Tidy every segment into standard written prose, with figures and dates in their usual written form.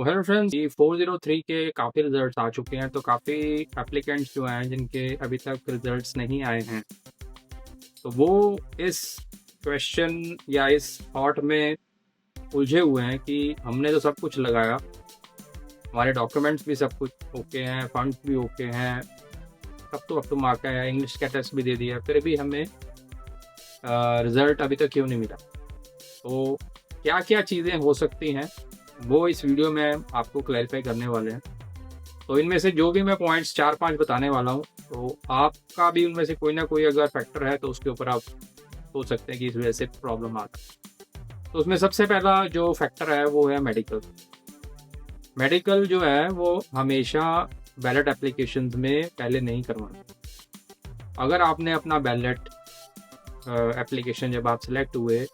Hello friends, ये 403 के काफ़ी रिजल्ट्स आ चुके हैं। तो काफ़ी एप्लीकेंट्स जो हैं जिनके अभी तक रिजल्ट्स नहीं आए हैं, तो वो इस क्वेश्चन या इस थॉट में उलझे हुए हैं कि हमने तो सब कुछ लगाया, हमारे डॉक्यूमेंट्स भी सब कुछ ओके हैं, फंड्स भी ओके हैं, सब तो अप टू मार्क है, इंग्लिश का टेस्ट भी दे दिया, फिर भी हमें रिजल्ट अभी तक क्यों नहीं मिला। तो क्या क्या चीज़ें हो सकती हैं वो इस वीडियो में आपको क्लैरिफाई करने वाले हैं। तो इनमें से जो भी मैं पॉइंट्स 4-5 बताने वाला हूँ, तो आपका भी उनमें से कोई ना कोई अगर फैक्टर है तो उसके ऊपर आप सोच सकते हैं कि इस वजह से प्रॉब्लम आता है। तो उसमें सबसे पहला जो फैक्टर है वो है मेडिकल। मेडिकल जो है वो हमेशा बैलेट एप्लीकेशंस में पहले नहीं करवाना। अगर आपने अपना बैलेट एप्लीकेशन जब आप सिलेक्ट हुए,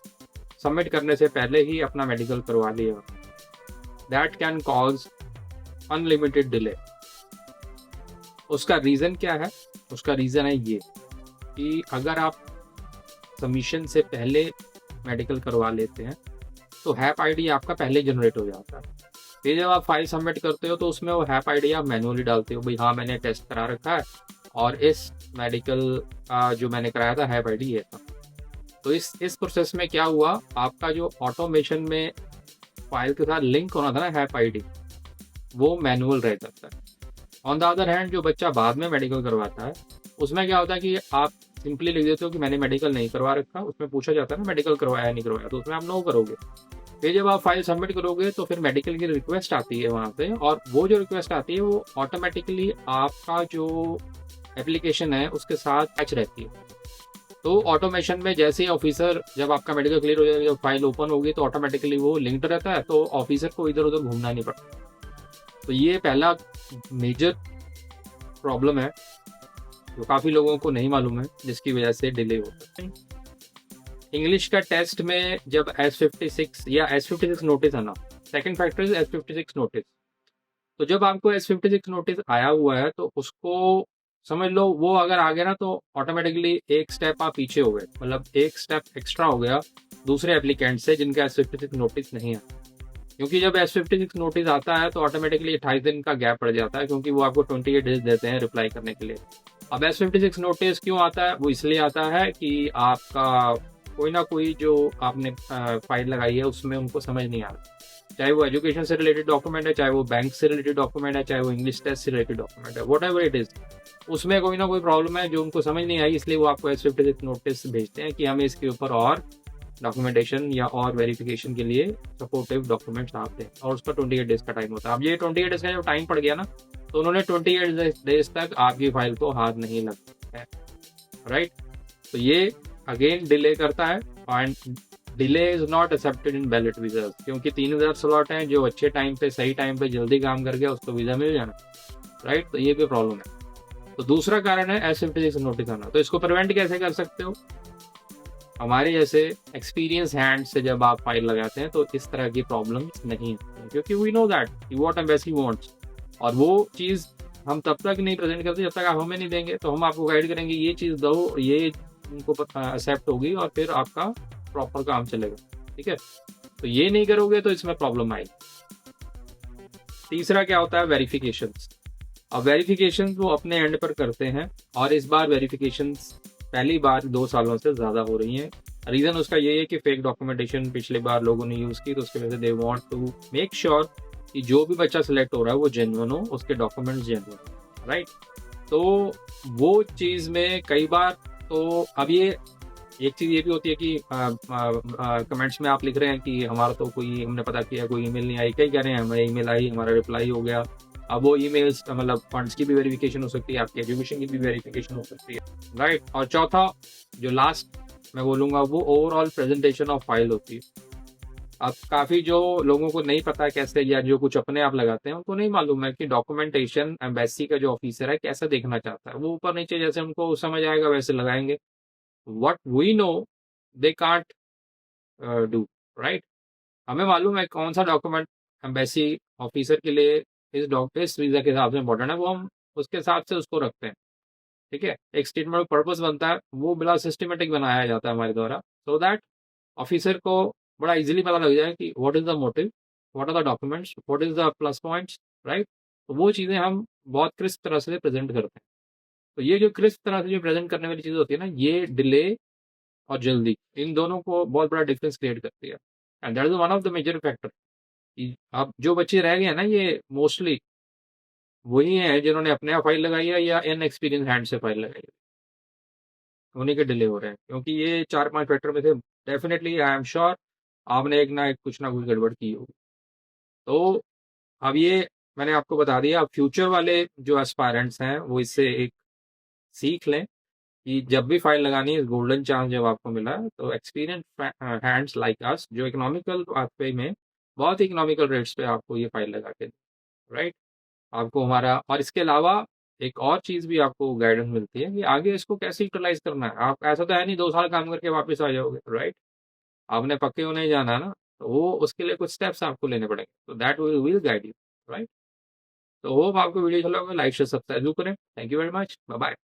सबमिट करने से पहले ही अपना मेडिकल करवा लिया, that can cause unlimited delay. उसका रीज़न क्या है? उसका रीज़न है ये कि अगर आप सबमिशन से पहले मेडिकल करवा लेते हैं तो हैप आईडी आपका पहले जनरेट हो जाता है। फिर जब आप फाइल सबमिट करते हो तो उसमें वो हैप आईडी आप मैनुअली डालते हो, भाई हाँ मैंने टेस्ट करा रखा है और इस मेडिकल का जो मैंने कराया था हैप आईडी ये था। तो इस प्रोसेस में क्या हुआ, आपका जो ऑटोमेशन में फाइल के साथ लिंक होना था ना हैप आईडी, वो मैनुअल रह जाता है। ऑन द अदर हैंड जो बच्चा बाद में मेडिकल करवाता है उसमें क्या होता है कि आप सिंपली लिख देते हो कि मैंने मेडिकल नहीं करवा रखा, उसमें पूछा जाता है ना मेडिकल करवाया नहीं करवाया, तो उसमें आप नो करोगे। फिर जब आप फाइल सबमिट करोगे तो फिर मेडिकल की रिक्वेस्ट आती है वहाँ पे, और वो जो रिक्वेस्ट आती है वो ऑटोमेटिकली आपका जो एप्लीकेशन है उसके साथ मैच रहती है। तो ऑटोमेशन में जैसे ही ऑफिसर, जब आपका मेडिकल क्लियर हो जाएगा, जब फाइल ओपन होगी तो ऑटोमेटिकली वो लिंक्ड रहता है, तो ऑफिसर को इधर उधर घूमना नहीं पड़ता। तो ये पहला मेजर प्रॉब्लम है जो काफ़ी लोगों को नहीं मालूम है, जिसकी वजह से डिले होता है। इंग्लिश का टेस्ट में जब S56 या S56 नोटिस आना, second factor is S56 notice. तो जब आपको S56 नोटिस आया हुआ है तो उसको समझ लो, वो अगर आ गया ना तो ऑटोमेटिकली एक स्टेप आप पीछे हो गए, मतलब एक स्टेप एक्स्ट्रा हो गया दूसरे एप्लीकेंट से जिनका S56 नोटिस नहीं है। क्योंकि जब S56 नोटिस आता है तो ऑटोमेटिकली 28 दिन का गैप पड़ जाता है, क्योंकि वो आपको 28 डेज देते हैं रिप्लाई करने के लिए। अब S56 नोटिस क्यों आता है? वो इसलिए आता है कि आपका कोई ना कोई जो आपने फाइल लगाई है उसमें उनको समझ नहीं आ रहा, चाहे वो एजुकेशन से रिलेटेड डॉक्यूमेंट है, चाहे वो बैंक से रिलेटेड डॉक्यूमेंट है, चाहे वो इंग्लिश टेस्ट से रिलेटेड डॉक्यूमेंट है, वट एवर इट इज़, उसमें कोई ना कोई प्रॉब्लम है जो उनको समझ नहीं आई, इसलिए वो आपको S56 नोटिस भेजते हैं कि हमें इसके ऊपर और डॉक्यूमेंटेशन या और वेरिफिकेशन के लिए सपोर्टिव डॉक्यूमेंट्स आप दें, और उसका 28 डेज का टाइम होता है। अब ये 28 डेज का जो टाइम पड़ गया ना, तो उन्होंने 28 डेज तक आपकी फाइल को हाथ नहीं लगता है, राइट। तो ये अगेन डिले करता है, and delay is not accepted in ballot visa, क्योंकि 3000 स्लॉट हैं, जो अच्छे टाइम पे सही टाइम पे जल्दी काम कर गया उसको वीजा मिल जाना, राइट। तो ये भी प्रॉब्लम है। तो दूसरा कारण है S56 नोटिस आना। तो इसको प्रिवेंट कैसे कर सकते हो? हमारे जैसे एक्सपीरियंस हैंड से जब आप फाइल लगाते हैं तो इस तरह की प्रॉब्लम्स नहीं होती, क्योंकि we know that what embassy wants, और वो चीज़ हम तब तक नहीं प्रेजेंट करते जब तक आप हमें नहीं देंगे। तो हम आपको गाइड करेंगे, ये चीज़ दो, ये उनको एक्सेप्ट होगी और फिर आपका प्रॉपर काम चलेगा, ठीक है। तो ये नहीं करोगे तो इसमें प्रॉब्लम आएगी। तीसरा क्या होता है? वेरिफिकेशंस। अब वेरिफिकेशंस वो अपने एंड पर करते हैं, और इस बार वेरिफिकेशंस पहली बार 2 सालों से ज़्यादा हो रही हैं। रीज़न उसका ये है कि फेक डॉक्यूमेंटेशन पिछले बार लोगों ने यूज़ की, तो उसकी वजह से they want to make sure कि जो भी बच्चा सिलेक्ट हो रहा है वो जेन्युइन हो, उसके डॉक्यूमेंट्स जेन्युइन हो, राइट। तो वो चीज़ में कई बार, तो अब ये एक चीज़ ये भी होती है कि कमेंट्स में आप लिख रहे हैं कि हमारा तो कोई, हमने पता किया कोई ईमेल नहीं आई, कई कह रहे हैं हमें ईमेल आई, हमारा रिप्लाई हो गया। अब वो ईमेल्स मतलब फंड्स की भी वेरिफिकेशन हो सकती है, आपकी एजुकेशन की भी वेरिफिकेशन हो सकती है, राइट। और चौथा जो लास्ट मैं बोलूँगा वो ओवरऑल प्रेजेंटेशन ऑफ फाइल होती है। अब काफ़ी जो लोगों को नहीं पता कैसे, या जो कुछ अपने आप लगाते हैं उनको नहीं मालूम है कि डॉक्यूमेंटेशन एम्बेसी का जो ऑफिसर है कैसा देखना चाहता है। वो ऊपर नीचे जैसे उनको समझ आएगा वैसे लगाएंगे। What we know they can't do, right. हमें मालूम है कौन सा डॉक्यूमेंट एम्बेसी ऑफिसर के लिए इस वीज़ा के हिसाब से इम्पोर्टेंट है, वो हम उसके हिसाब से उसको रखते हैं, ठीक है। एक स्टेटमेंट पर्पस बनता है, वो बड़ा सिस्टमेटिक बनाया जाता है हमारे द्वारा, सो दैट ऑफिसर को बड़ा इजीली पता लग जाए कि what is the motive what are the documents, what is the plus points, right. तो वो चीज़ें हम बहुत क्रिस्प तरह से प्रेजेंट करते हैं। तो ये जो क्रिस्प तरह से जो प्रेजेंट करने वाली चीज़ होती है ना, ये डिले और जल्दी, इन दोनों को बहुत बड़ा डिफरेंस क्रिएट करती है। And that is one of the major factor. अब जो बच्चे रह गए हैं ना, ये मोस्टली वही हैं जिन्होंने अपने आप फाइल लगाई है या इन एक्सपीरियंस हैंड से फाइल लगाई है, उन्हीं के डिले हो रहे हैं। क्योंकि ये 4-5 फैक्टर में से डेफिनेटली आई एम श्योर आपने एक ना एक कुछ ना कुछ गड़बड़ की होगी। तो अब ये मैंने आपको बता दिया। अब फ्यूचर वाले जो एस्पायरेंट्स हैं वो इससे एक सीख लें कि जब भी फाइल लगानी है, गोल्डन चांस जब आपको मिला है, तो एक्सपीरियंस हैंड्स लाइक अस जो इकोनॉमिकल पाथवे में बहुत ही इकोनॉमिकल रेट्स पे आपको ये फाइल लगा के, राइट। आपको हमारा, और इसके अलावा एक और चीज़ भी आपको गाइडेंस मिलती है कि आगे इसको कैसे यूटिलाइज करना है। आप ऐसा तो है नहीं 2 साल काम करके वापस आ जाओगे, राइट। आपने पक्के होने जाना ना, तो वो उसके लिए कुछ स्टेप्स आपको लेने पड़ेंगे, तो that will guide you, right. तो होप आपको वीडियो चला होगा, लाइक शेयर सब्सक्राइब जरूर करें। Thank you very much, bye bye.